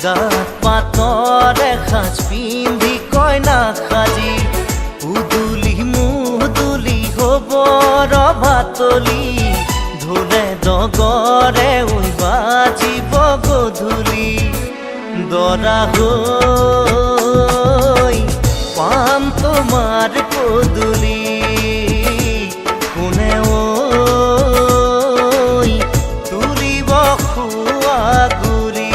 গাত পাতৰে সাজ পিন্ধি কইনা সাজি উদুলি মুদুলি হ'ব ৰভাতলি ঢোলে ডগৰে উই বাজিব গধূলি দৰা হৈ পাম তোমাৰ পদূলি কোনে ঐ তুলিব খোৱা গুৰি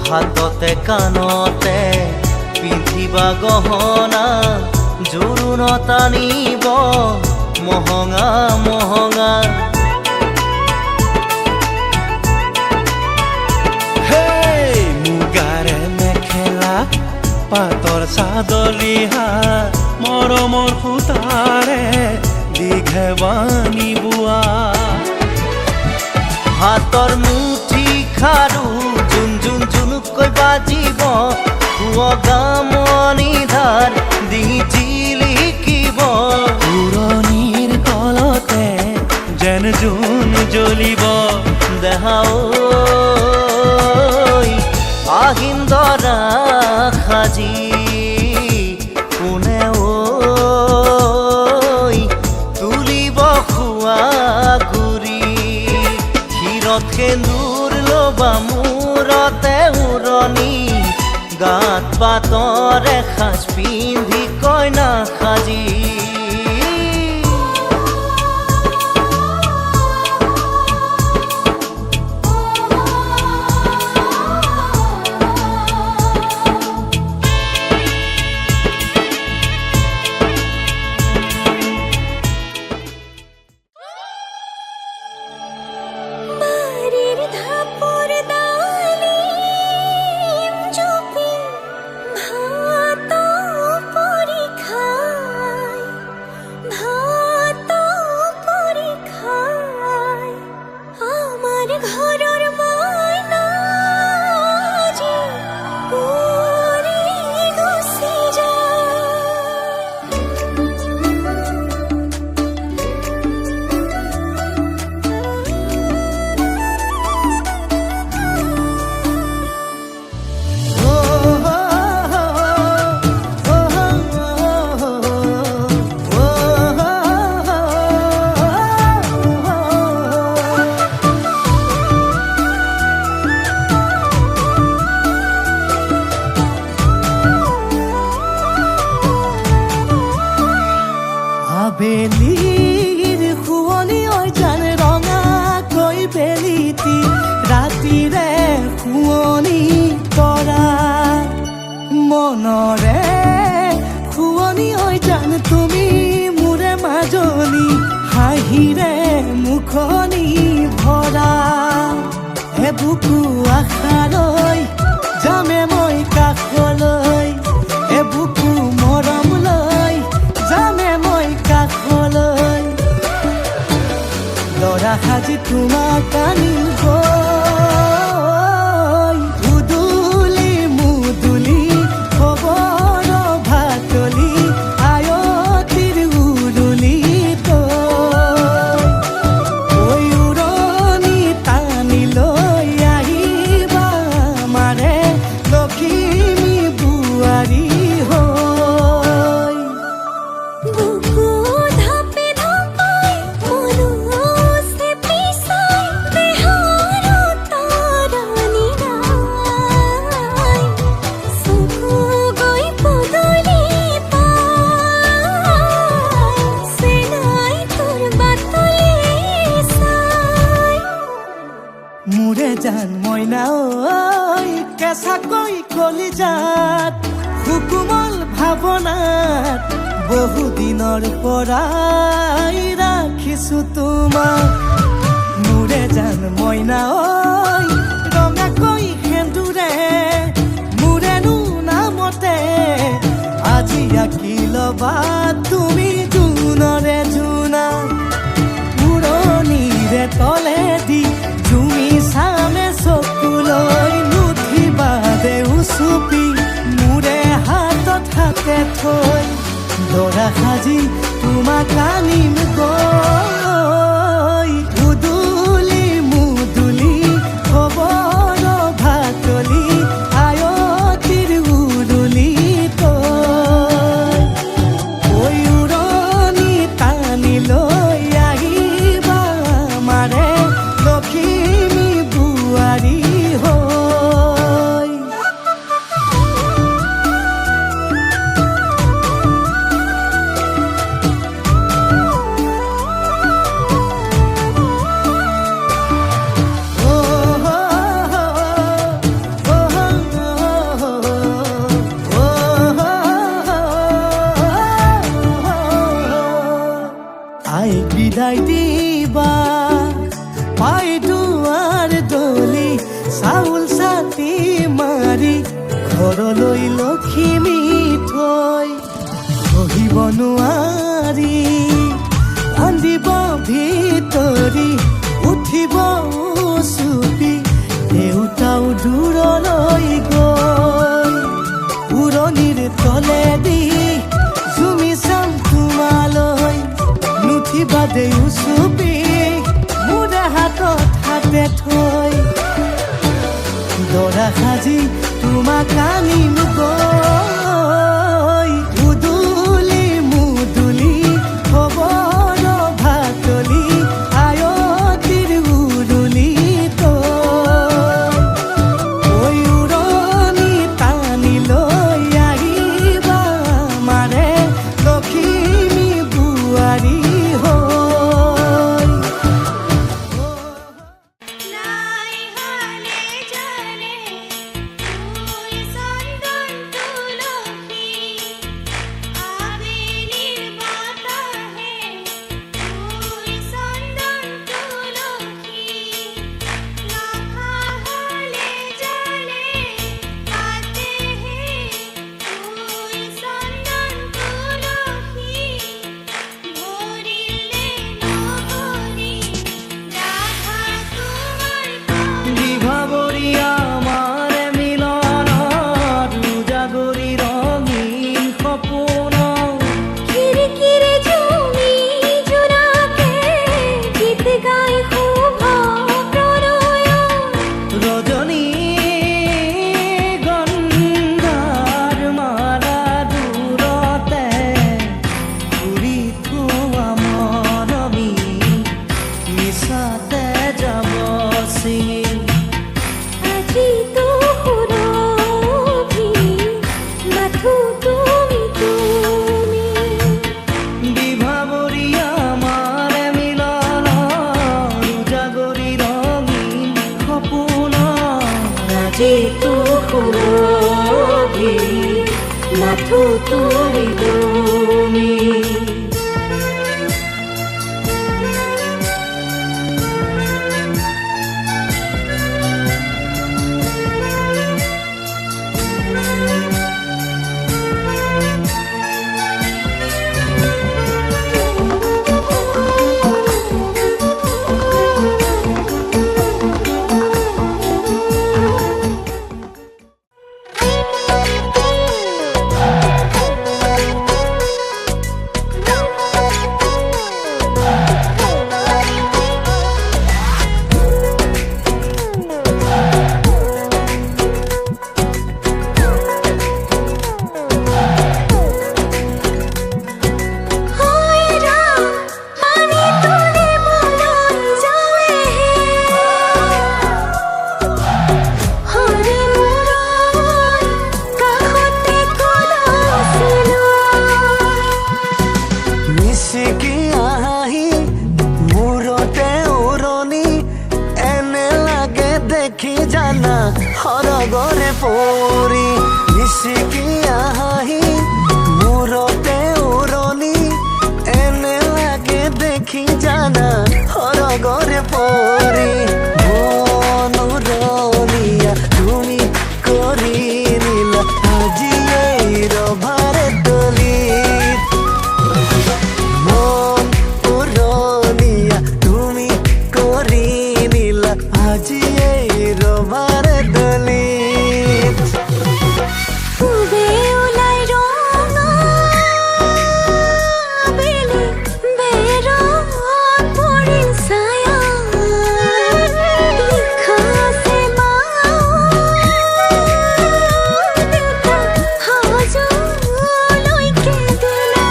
হাততে কাণতে পিন্ধিবা গহনা জোৰোণত আনিব মহঙা মহঙা মুগাৰে মেখেলা পাতৰ চাদলিহা মৰমৰ সূতাৰে দীঘে বানি বোৱা হাতৰ মুঠি খাৰু জুন জুন জুনুকৈ বাজিব গামনি ধাৰ ডিঙি জিলিকিব পুৰণিৰ তলতে যেন জোন জ্বলিব দেহা ঐ আহিন দৰা সাজি কোনে ঐ তুলিব খোৱা গুৰি ক্ষীৰত সেন্দুৰ ল'বা মূৰতে উৰণি গাত পাতৰে সাজ পিন্ধি কইনা সাজি আবেলিৰ শুৱনি ঐ জান ৰঙাকৈ বেলিতি ৰাতিৰে শুৱনি কৰা মনৰে শুৱনি ঐ জান তুমি মোৰে মাজনী হাঁহিৰে মুখনি ভৰা হে বুকু আশালৈ যামে মই কাষলৈ হে বুকু মৰমলৈ যামে মই কাষলৈ লৰা সাজি তোমাক আনিব উদুলি মুদুলি খবৰ ভাতলি আয়তিৰ উৰুলি ঐ উৰণি টানি লৈ আহিবা মাৰে লখিমী বোৱাৰী হৈ মোৰে জান মইনা ঐ কেঁচাকৈ কলিজাত সুকুমল ভাৱনাত বহুদিনৰ পৰাই ৰাখিছো তোমাক মোৰে জান মইনা ঐ ৰঙাকৈ সেন্দুৰে মোৰেনো নামতে আজি আঁকি ল'বা তুমি জোনৰে জোনা উৰণিৰে তলেদি জুমি চামে চকুলৈ নুঠিবা দেউ চুপি মোৰে হাতত হাতে থৈ দৰা সাজি তোমাক আনিম গৈ উদুলি মুদুলি খবৰ ভাতলি আয়তিৰ উৰুলি তই ঐ উৰণি টানি লৈ আহিবা আমাৰে লখিমী বোৱাৰী হৈ আইক বিদায় দিবা পাই দুৱাৰ দলি চাউল চাটি মাৰি ঘৰলৈ লখিমী থৈ সহিব নোৱাৰি কান্দিব ভিতৰি উঠিব চুপি দেউতাও দূৰলৈ গৈ উৰণিৰ তলেদি জুমি চাম তোমালৈ নুঠিবা দেউ চুপি মোৰে হাতত হাতে থৈ দৰা সাজি তোমাক আনিম গৈ উদুলি মুদুলি খবৰ ভাতলি আয়তিৰ উৰুলি তই ঐ উৰণি টানি লৈ আহিবা আমাৰে লখিমী বোৱাৰী নাই হলে জানে তুই চন্দন তুলসী আবেলির বাতাহে তুই চন্দন তুলসী রাখা হলে জানে পাতেহে তুই চন্দন তুলসী ভরিলে নহরি রাধা তোমার বিভাবরী আমার মিলন উজাগরি রঙিন সপোন কিরকিরে জমি জোনাকে গীত গাই খুব প্রণয় রজনী গন্ধার মালা দূরতে ঘুরি থোৱা মৰমী মিছাতে যাব চিঙি আজি তো সুৰভি মাথো তুমি তুমি বিভাবৰী আমাৰ মিলন উজাগৰি ৰঙিন সপোন আজি তো সুৰভি মাথো তুমি তুমি জানা হরগরে পরি নিশিকি আহি পরি মনোরণিয়া তুমি করি নিলা আজি এই রভারে দলিত মন পুরনিয়া তুমি করি নিলা আজি এই রভারে দলিত পূবে ওলাই রঙা বেলি বেরঙ পড়িল ছায়া লিখা আছে দেউতা হাজলৈকে দিলা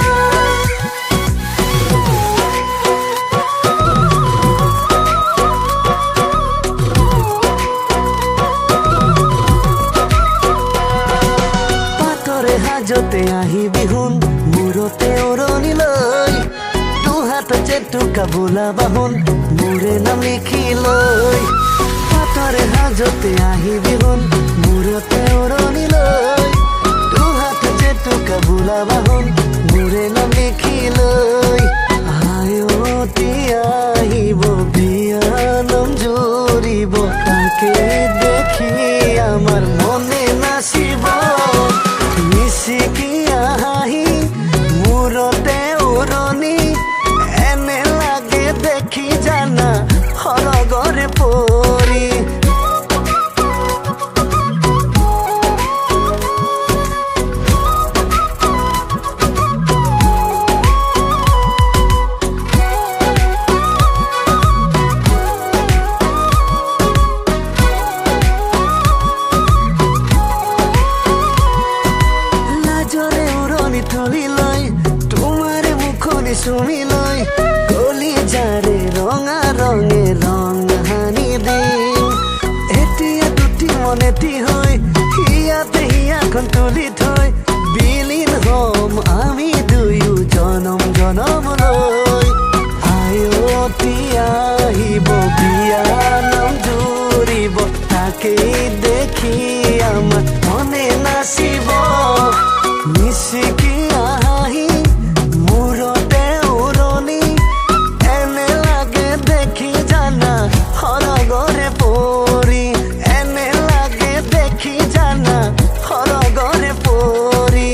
পাতৰে হাজতে আহি বিহুন মূৰতে ওৰণি লৈ দুহাত জেতুকা বোলা বাহন মোৰে নাম লিখি লৈ পাতৰে হাজতে আহি বিহুন মূৰতে ওৰণি লৈ দুহাত জেতুকা বোলা বাহন মোৰে নাম লিখি লৈ আয়তি আহিব বিয়া নাম জুৰিব তাকে দেখি আমাৰ মনে নাচিব মিচিকি আহি মূৰতে উৰণি এনে লাগে দেখি জানা সৰগৰে পৰি লাজৰে উৰণি তুলি লৈ তোমাৰ মুখনি চুমি লৈ কলি যাৰে ৰঙা ৰঙে ৰং হানি দিম এতিয়া দুটি মনেতি হৈ হিয়াতে হিয়াখন তুলি থৈ বিলীন হম আমি দুয়ো জনম জনমলৈ আয়তি আহিব বিয়া নাম জুৰিব তাকেই দেখি আমাৰ মনে নাচিব মিচিকি আহি মূৰতে উৰণি এনে লাগে দেখি জানা সৰগৰে পৰি এনে লাগে দেখি জানা সৰগৰে পৰি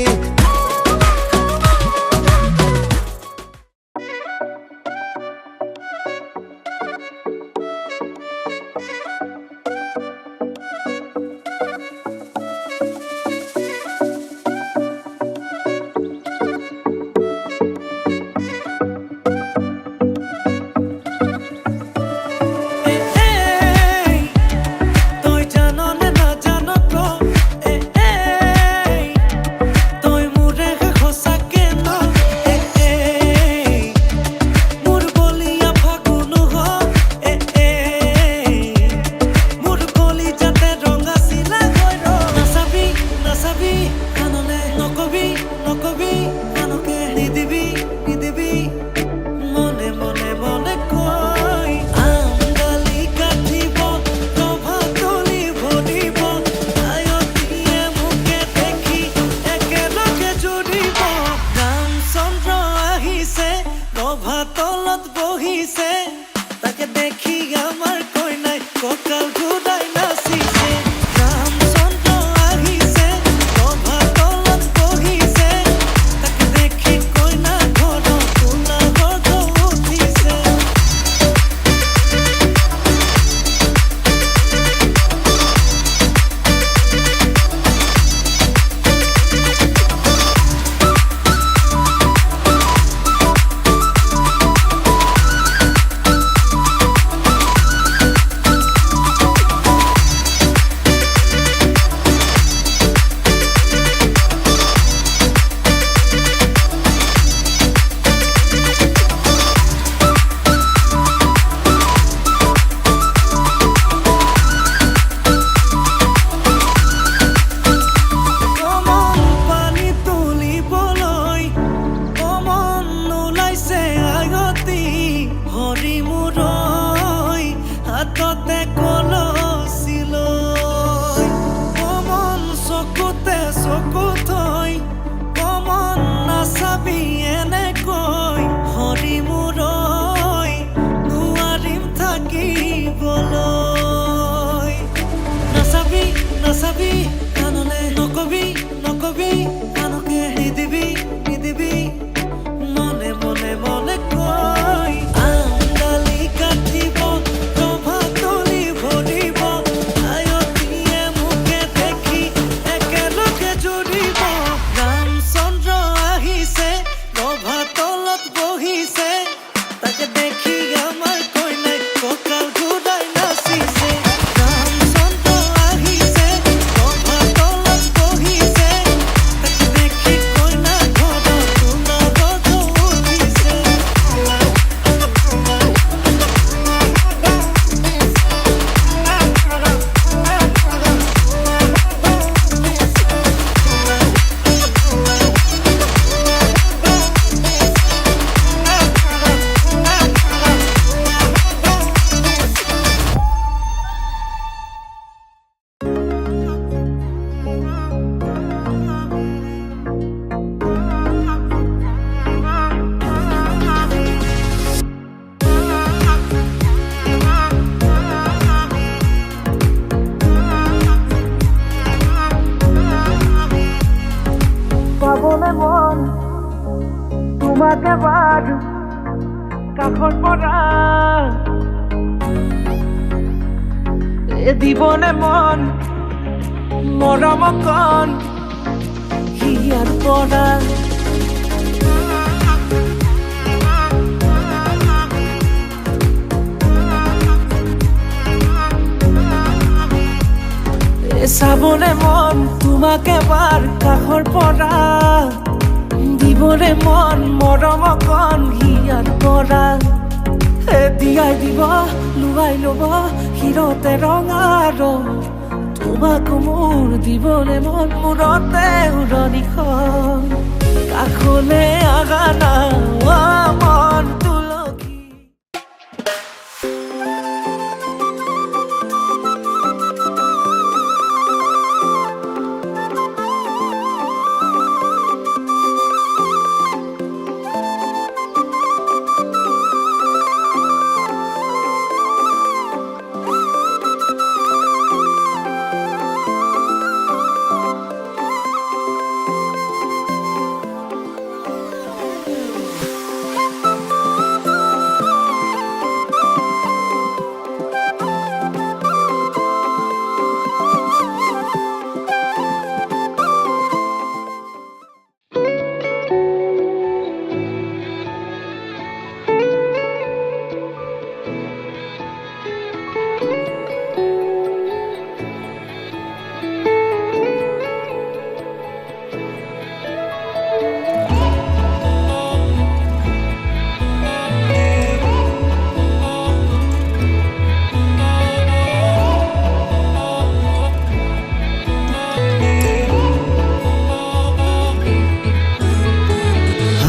এ দিবনে মন মৰম কণ হিয়াৰ পৰা চাবলে মন তোমাক এবাৰ কাষৰ পৰা দিবলে মন মৰম কণ হিয়াৰ পৰা দিয়াই দিব লুৱাই ল'ব হিৰতে ৰঙা ৰং তোমাক মোৰ দিবলে মন মূৰতে উৰণিখন কাষলে আগা না মন তুলসী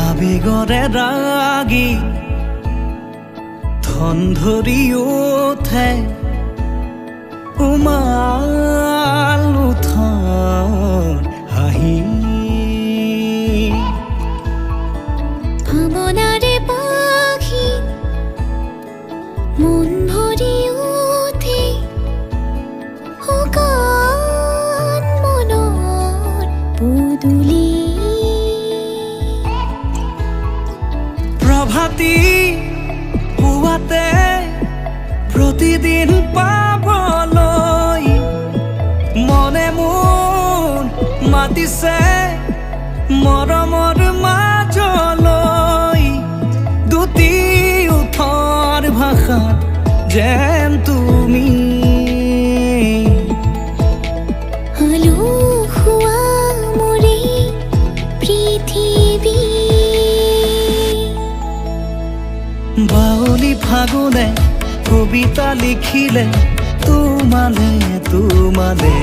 আবেগৰে ৰাগি ধন ধৰি উঠে উমাল উঠন হাঁহি ভাৱনাৰে পাখি মন ভৰি উঠে শুকান মনৰ পদূলি প্ৰভাতী পুৱাতে প্ৰতিদিন পাবলৈ মনে মোৰ মাতিছে মৰমৰ মাজলৈ দুটি ওঠৰ ভাষাত যেন তুমি আলসুৱা মোৰে পৃথিৱী বাউলি ফাগুনে কবিতা লিখিলে তোমালে তোমালে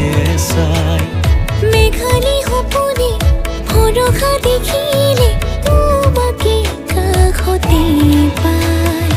চাই মেঘালী সপোনে ভৰসা দেখিলে তোমাকে কাষতে পায়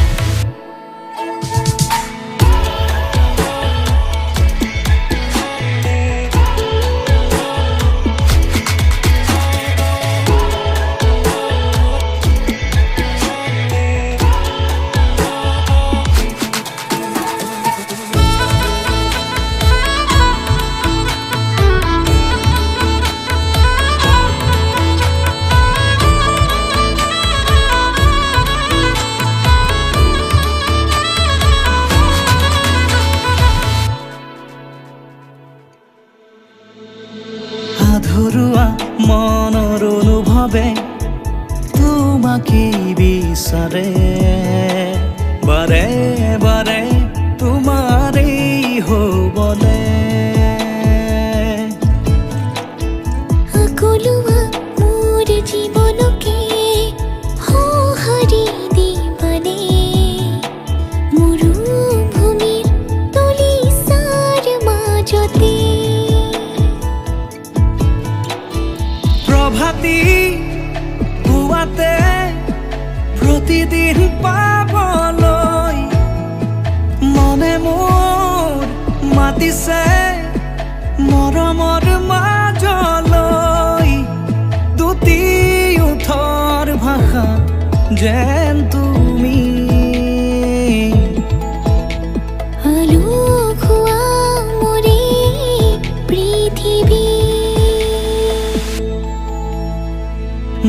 আধৰুৱা মনৰ অনুভৱে তোমাকে বিচাৰে বাৰে বাৰে তোমাৰেই হ'বলে আকলুৱা মোৰ জীৱনকে সঁহাৰি দিবানে মৰুভূমিৰ তলিচাৰ মাজতে প্ৰভাতী পুৱাতে প্ৰতিদিন পাবলৈ মনে মোৰ মাতিছে মৰমৰ মাজলৈ দুটি ওঠৰ ভাষা যেন তুমি আলসুৱা মোৰে পৃথিৱী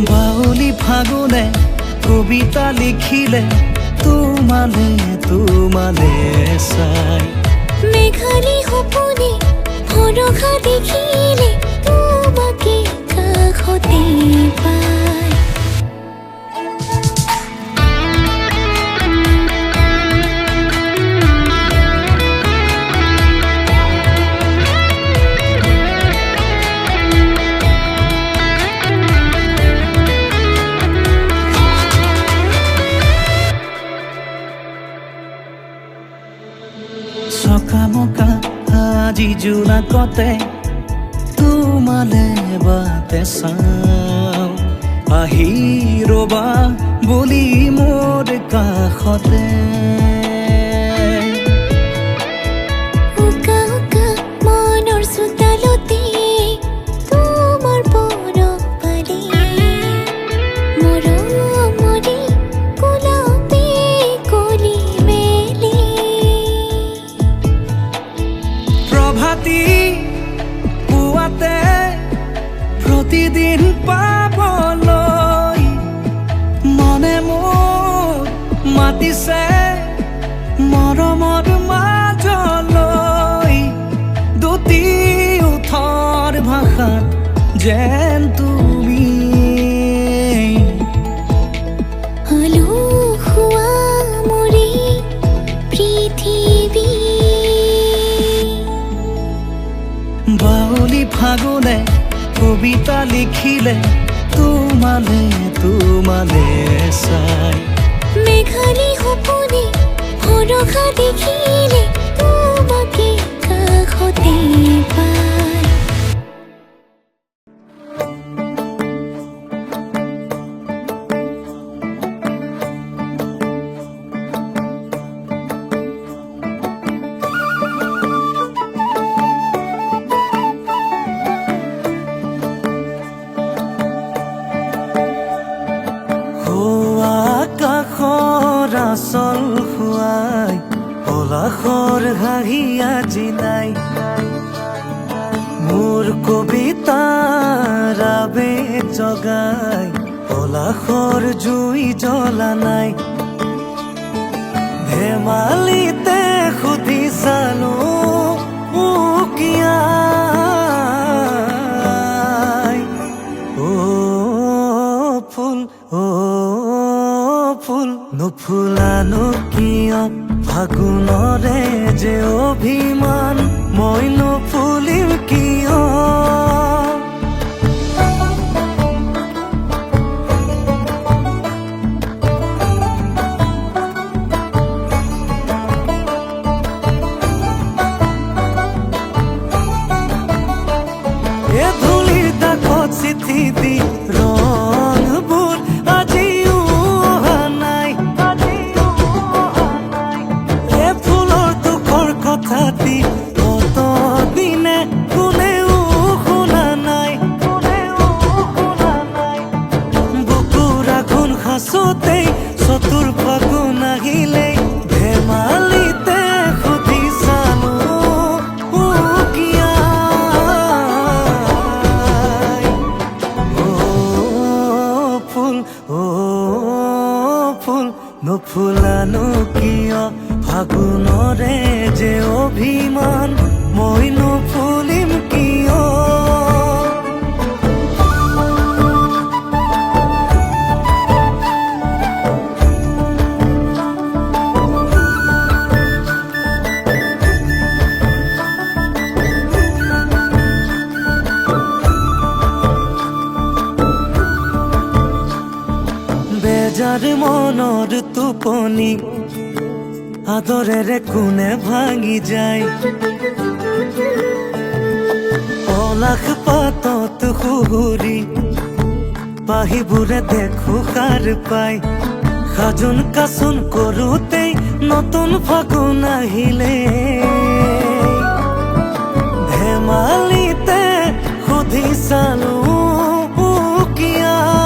বাউলি ফাগুনে কবিতা লিখিলে তোমালে তোমালে চাই মেঘালী সপোনে ভৰসা দেখিলে তোমাকে কাষতে পায়। চকামকা আজি জোনাকতে তোমালে বাটে চাওঁ, আহি ৰবা বুলি মোৰ কাষতে। উকা উকা মনৰ চোতালতে তোমাৰ পৰশ পালে, মৰমৰে গোলাপে কলি মেলে। প্ৰভাতী পুৱাতে প্ৰতিদিন পাবলৈ মনে মোৰ মাতিছে মৰমৰ মাজলৈ। দুটি ওঠৰ ভাষাত যেন তুমি আলসুৱা মোৰে পৃথিৱী। বাউলি ফাগুনে কবিতা লিখিলে তোমালে তোমালে চাই। মেঘালী সপোনে ভৰসা দেখিলে তোমাকে কাষতে পায়। আকাশৰ আচল খুৱাই পলাশৰ হাঁহি আজি নাই। মোৰ কবিতাৰ আবেগ জগাই পলাশৰ জুই জ্বলা নাই। ধেমালিতে সুধি চালো উকিয়াই, ফুল ফুল নুফুলানো কিয় ফাগুনৰে যে অভিমান, মই নুফুলিম কিয়। এ ধূলিৰ দাগত চিঠি দি ৰংবোৰ আজিও অহা নাই। এ ফুলৰ দুখৰ কথা দি কত দিনে কোনেও শুনা নাই। বুকুৰ আঘোণ সাঁচোতেই চতুৰ ফাগুন আহিলেই ধেমালিতে সুধি চালো উকিয়াই। ফুল নুফুলানো কিয় ফাগুনৰে যে অভিমান, মই নুফুলিম কিয়। বেজাৰ মনৰ টোপনি আদৰেৰে কোনে ভাঙি যায়। পলাশ পাতত সুহুৰি পাহিবোৰে দেখো সাৰ পাই। সাজোন কাচোন কৰোতেই নতুন ফাগুন আহিলে, ধেমালিতে সুধি চালো উকিয়াই।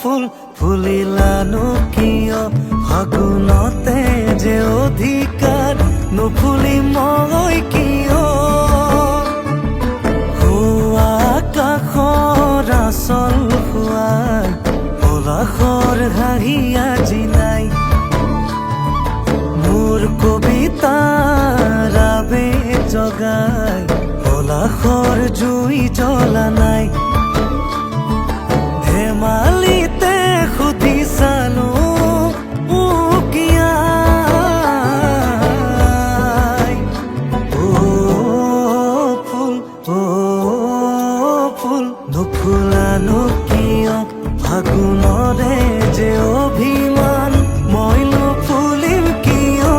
ফুল ফুলিলানো কিয় ফাগুনতে যে অধিকাৰ, নুফুলি মই কিয়। আকাশৰ আচল খুৱাই পলা পলাশৰ হাঁহি আজি নাই মোৰ কবিতাৰ আবেগ জগাই পলাশৰ জুই জ্বলা নাই ধেমালিতে সুধি চালো উকিয়াই ফুল নুফুলানো কিয় ফাগুনৰে যে অভিমান মই নুফুলিম কিয়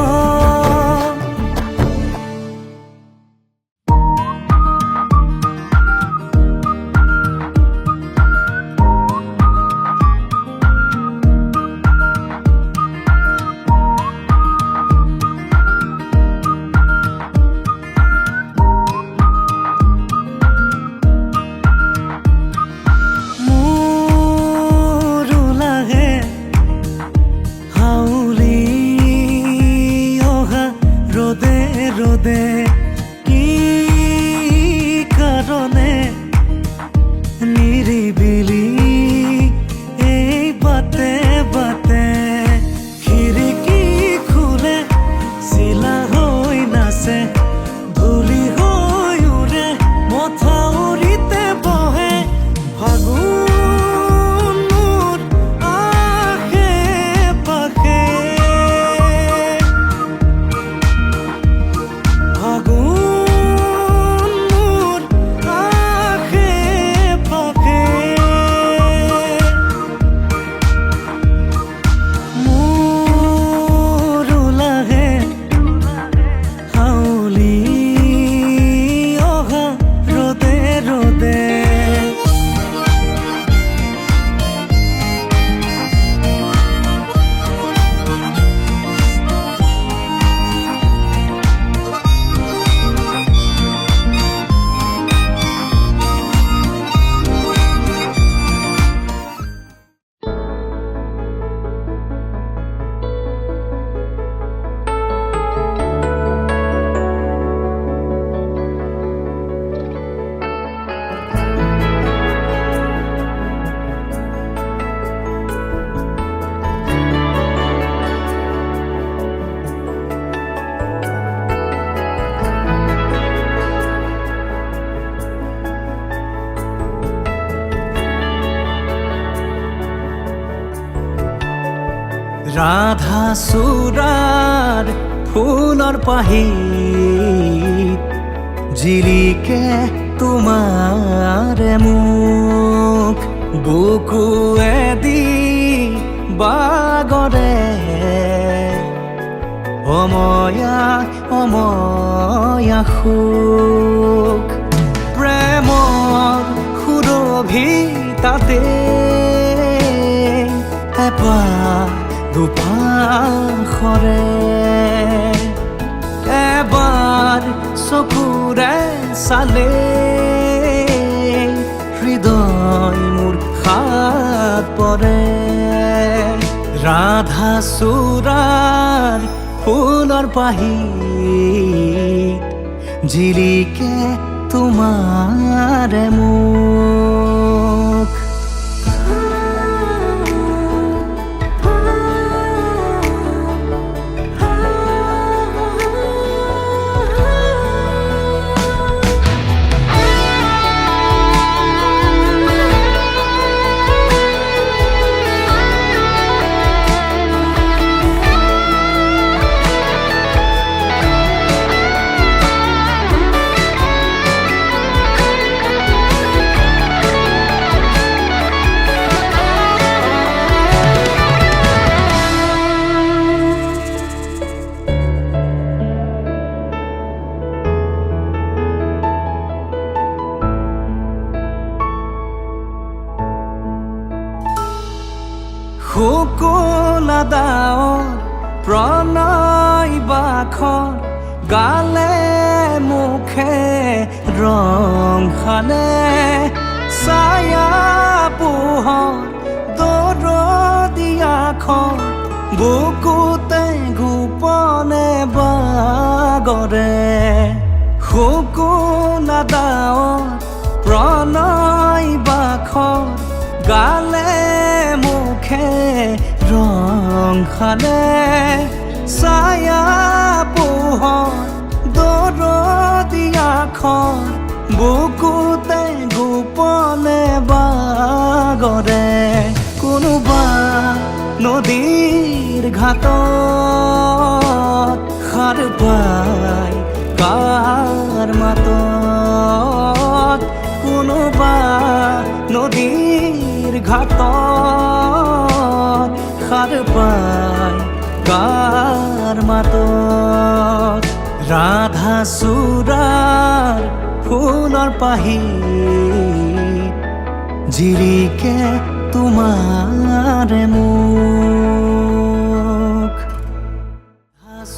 রোদে কি কারণে নিরিবিলি এই বাতে বাতে খিড়কি খুলে শিলা হৈ নাচে ধূলি হৈ উৰে মথাউৰিতে বহে ফাগুন মোৰ আশে পাশে ৰাধা চূড়াৰ ফুলৰ পাহিত জিলিকে তোমাৰ মুখ বুকুৱেদি বাগৰে অময়া অময়া সুখ প্ৰেমৰ সুৰভি তাতে এপাহ দুপাশৰে এবাৰ চকুৰে চালে হৃদয় মোৰ হাত পৰে ৰাধা চূড়াৰ ফুলৰ পাহিত জিলিকে তোমাৰ মুখ শুকুলা ডাৱৰ প্ৰণয় বাখৰ গালে মুখে ৰং সানে ছায়া পোহৰ দৰদিয়াখন বুকুতে গোপনে বাগৰে শুকুলা ডাৱৰ প্ৰণয় বাখৰ গালে মুখে সানে ছায়া পোহৰ দৰদিয়াখন বুকুতে গোপনে বাগৰে কোনোবা নদীৰ ঘাটত সাৰ পাই কাৰ মাতত কোনোবা নদীৰ ঘাটত সাৰ পাই কাৰ মাতত ৰাধা চূড়াৰ ফুলৰ পাহি জিৰিকে তোমাৰে মুখ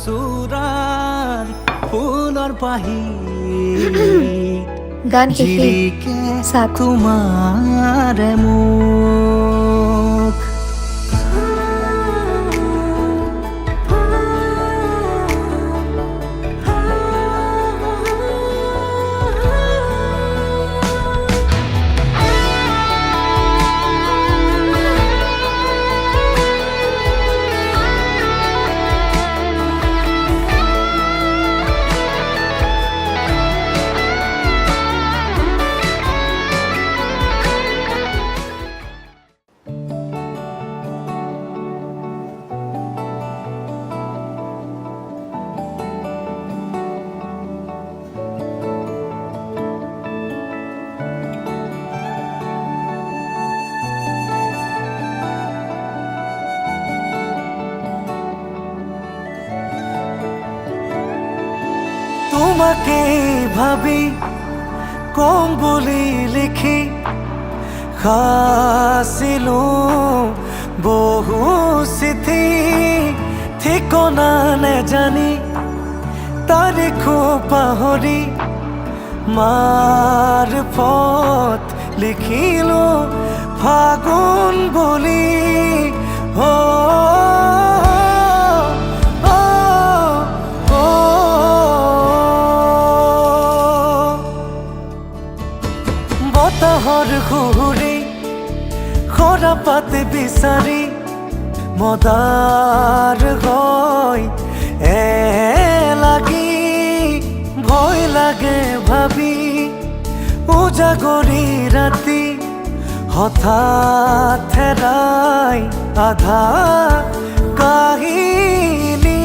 চূড়াৰ ফুলৰ পাহি গান শেষে জিৰিকে চাওক। তোমাৰে মুখ তোমাকে ভাবি কম বুলি লিখি খাছিলো বহু চিঠি ঠিকনা নেজানি তাৰিখো পাহৰি মাৰফত লিখিলো ফাগুন বুলি বতাহৰ ঘূৰি খৰা পাতে বিচাৰি মদাৰ গৈ লাগি ভয় লাগে ভাবি উজাগৰি ৰাতি হঠাৎ হেৰাই আধা কাহিনী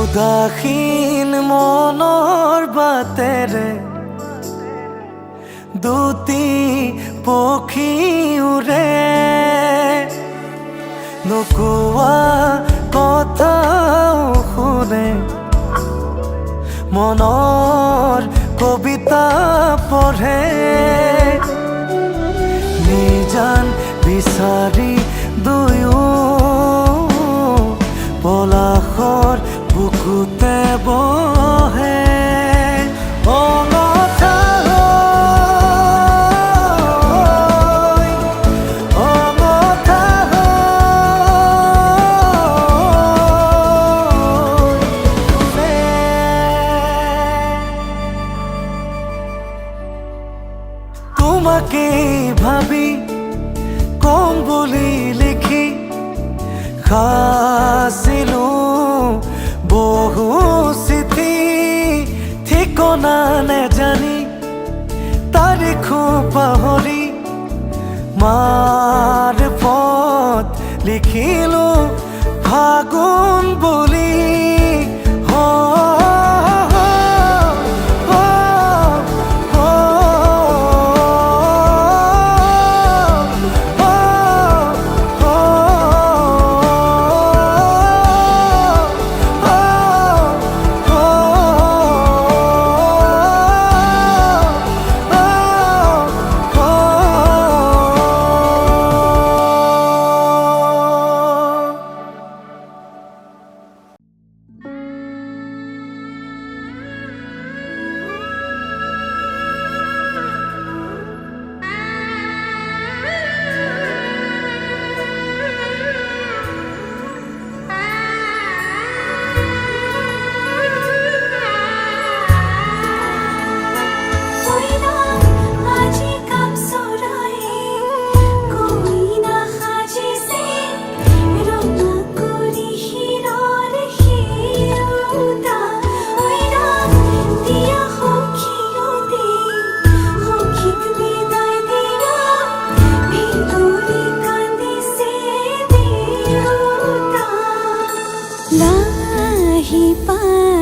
উদাসীন মনৰ বাটেৰে দুটি পক্ষী উৰে নোকোৱা কথাও শুনে মনৰ কবিতা পঢ়ে নিজান বিচাৰি দুয়ো পলাশৰ বুকুতে বহে অঙঠা হৈ অঙঠা হৈ তোমাকে ভাবি কম বুলি লিখি খাছিলো বহু চিঠি ঠিকনা নেজানি তাৰিখো পাহৰি মাৰফত লিখিলো ফাগুন বুলি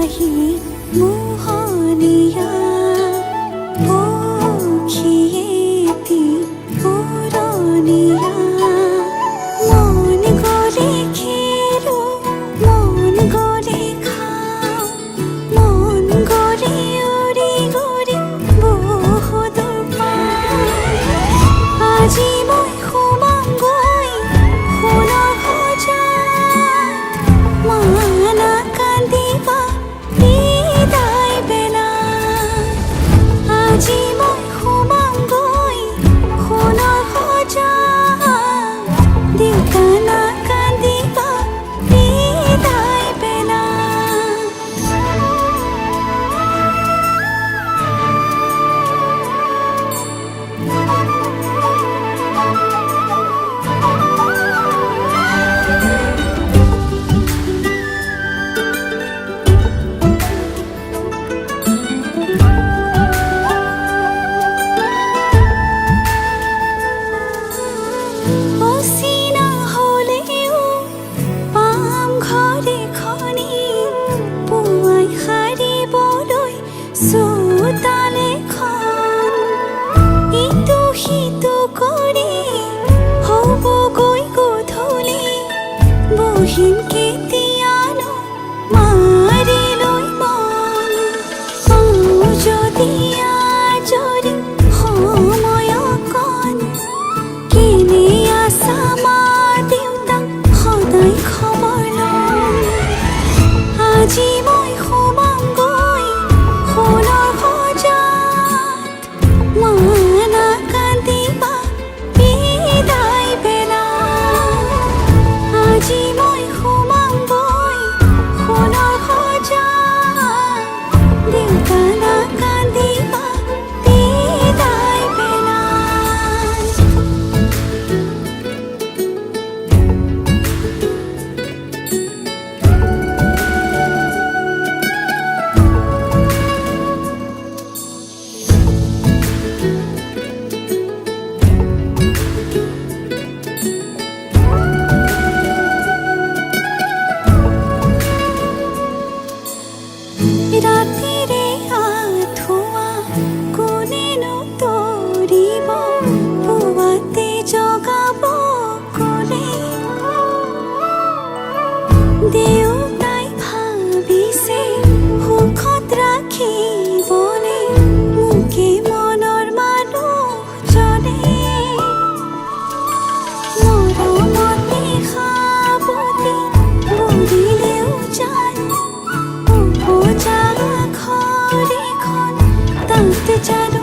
আহি মোহনীয়া পক্ষীয়েতি পুৰণীয়া মন গ'লে খেলো মন গ'লে খাওঁ মন গ'লে উৰি গ'লে বহুদূৰ পাওঁ আজি মই সোমামগৈ সোণৰ সজাত মানা কান্দিবা বিদায় বেলা আজি মই সোমামগৈ সোণৰ সজাত দেউতা নাকান্দিবা বিদায় বেলা অচিনা হ'লেও পাম ঘৰ এখনি পুৱাই সাৰিবলৈ চোতাল এখন ইটো সিটো কৰি হ'বগৈ গধূলি বহিম কেতিয়ানো মাৰি লৈ মন পাওঁ যদি আজৰি সময় অকণ কেনে আছা মা দেউতাক সদায় খবৰ লওঁ আজি মই সোমামগৈ সোণৰ সজাত মানা কান্দিবা বিদায় বেলা আজি মই সোমামগৈ সোণৰ সজাত দেউতা নাকান্দিবা বিদায় বেলা ৰাতিৰে আঁঠুৱা কোনেনো তৰিব পুৱাতে জগাব ক'লে দেউতাই ভাবিছে সুখত ৰাখিবলে মোকে মনৰ মানুহজনে মৰমতে সাৱটি বুলিলেও যায় উপজা ঘৰ এখন তাত জানো